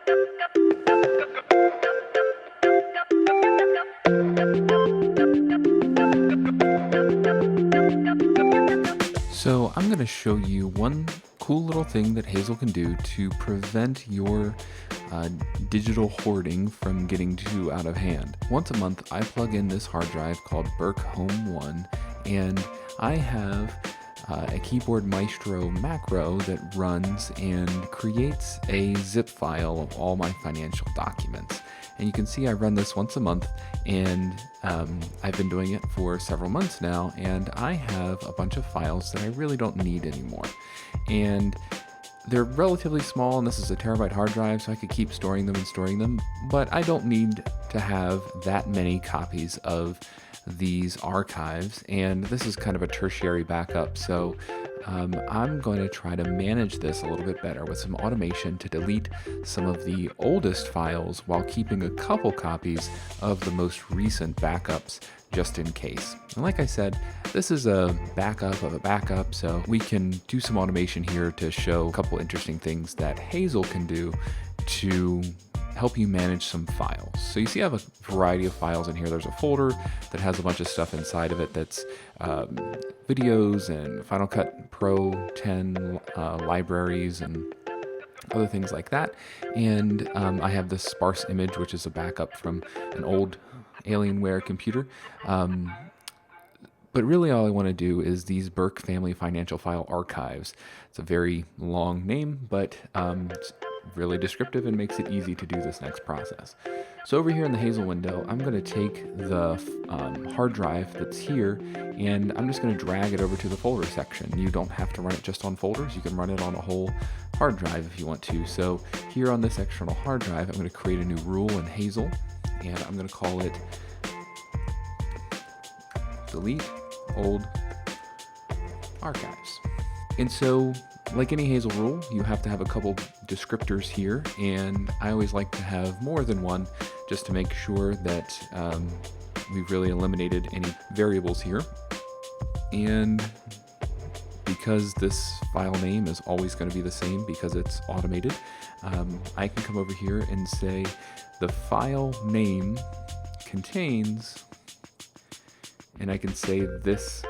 So I'm going to show you one cool little thing that Hazel can do to prevent your digital hoarding from getting too out of hand. Once a month, I plug in this hard drive called Burke Home 1, and I have a Keyboard Maestro macro that runs and creates a zip file of all my financial documents. And you can see I run this once a month, and I've been doing it for several months now, and I have a bunch of files that I really don't need anymore. And they're relatively small, and this is a terabyte hard drive, so I could keep storing them, but I don't need to have that many copies of these archives, and this is kind of a tertiary backup, so I'm going to try to manage this a little bit better with some automation to delete some of the oldest files while keeping a couple copies of the most recent backups just in case. And like I said, this is a backup of a backup, so we can do some automation here to show a couple interesting things that Hazel can do to help you manage some files. So you see I have a variety of files in here. There's a folder that has a bunch of stuff inside of it that's videos and Final Cut Pro 10 libraries and other things like that. And I have this sparse image, which is a backup from an old Alienware computer. But really all I want to do is these Burke Family Financial File Archives. It's a very long name, but it's really descriptive and makes it easy to do this next process. So over here in the Hazel window, I'm going to take the hard drive that's here, and I'm just going to drag it over to the folder section. You don't have to run it just on folders. You can run it on a whole hard drive if you want to. So here on this external hard drive, I'm going to create a new rule in Hazel, and I'm going to call it delete old archives. And so, like any Hazel rule, you have to have a couple descriptors here, and I always like to have more than one just to make sure that we've really eliminated any variables here. And because this file name is always going to be the same because it's automated, I can come over here and say the file name contains, and I can say this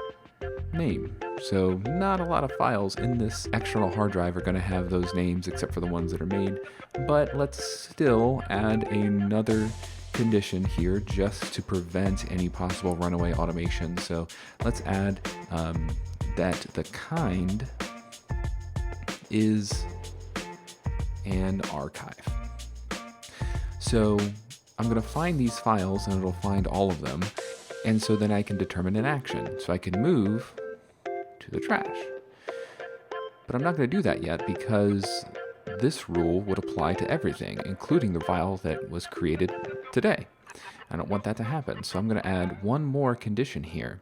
name. So not a lot of files in this external hard drive are going to have those names except for the ones that are made, but let's still add another condition here just to prevent any possible runaway automation. So let's add that the kind is an archive. So I'm going to find these files and it'll find all of them, and so then I can determine an action. So I can move to the trash. But I'm not going to do that yet because this rule would apply to everything, including the file that was created today. I don't want that to happen, so I'm going to add one more condition here.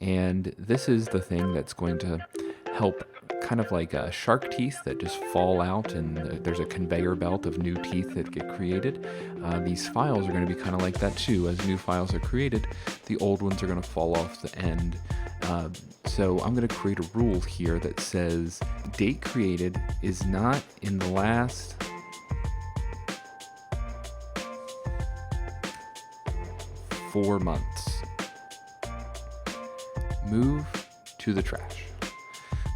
And this is the thing that's going to help, kind of like shark teeth that just fall out and there's a conveyor belt of new teeth that get created. These files are going to be kind of like that too. As new files are created, the old ones are going to fall off the end. So I'm going to create a rule here that says date created is not in the last four months. Move to the trash.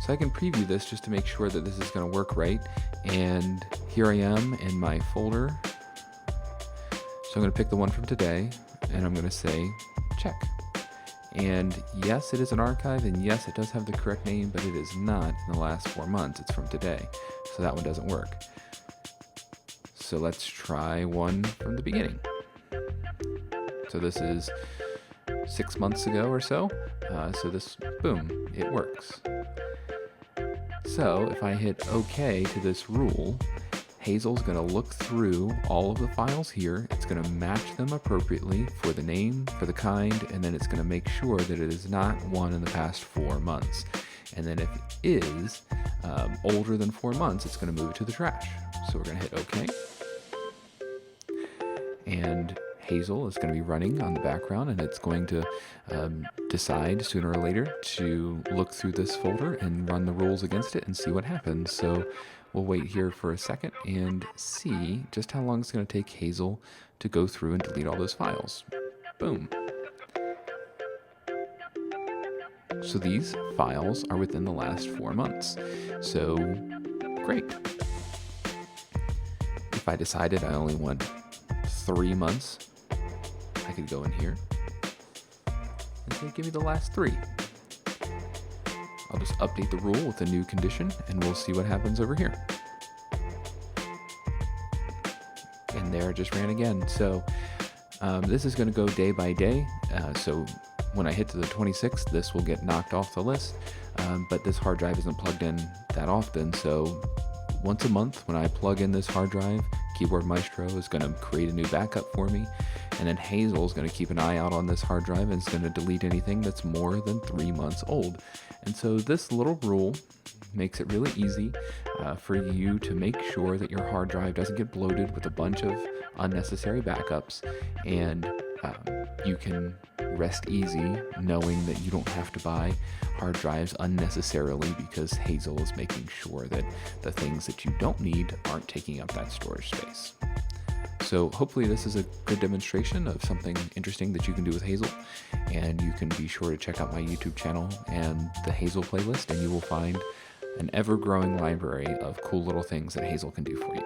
So I can preview this just to make sure that this is going to work right. And here I am in my folder. So I'm going to pick the one from today and I'm going to say check. And yes, it is an archive, and yes, it does have the correct name, but it is not in the last 4 months. It's from today. So that one doesn't work. So let's try one from the beginning. So this is 6 months ago or so. So this, boom, it works. So if I hit OK to this rule, Hazel's going to look through all of the files here. It's going to match them appropriately for the name, for the kind, and then it's going to make sure that it is not one in the past 4 months. And then if it is older than 4 months, it's going to move it to the trash. So we're going to hit OK. And Hazel is going to be running on the background, and it's going to decide sooner or later to look through this folder and run the rules against it and see what happens. So we'll wait here for a second and see just how long it's going to take Hazel to go through and delete all those files. Boom. So these files are within the last 4 months. So great. If I decided I only want 3 months, I could go in here and say, give me the last 3. I'll just update the rule with a new condition and we'll see what happens over here. And there it just ran again. So this is going to go day by day. So when I hit to the 26th, this will get knocked off the list. But this hard drive isn't plugged in that often. So once a month, when I plug in this hard drive, Keyboard Maestro is going to create a new backup for me. And then Hazel is going to keep an eye out on this hard drive and is going to delete anything that's more than 3 months old. And so this little rule makes it really easy for you to make sure that your hard drive doesn't get bloated with a bunch of unnecessary backups, and you can rest easy knowing that you don't have to buy hard drives unnecessarily because Hazel is making sure that the things that you don't need aren't taking up that storage space. So hopefully this is a good demonstration of something interesting that you can do with Hazel, and you can be sure to check out my YouTube channel and the Hazel playlist, and you will find an ever-growing library of cool little things that Hazel can do for you.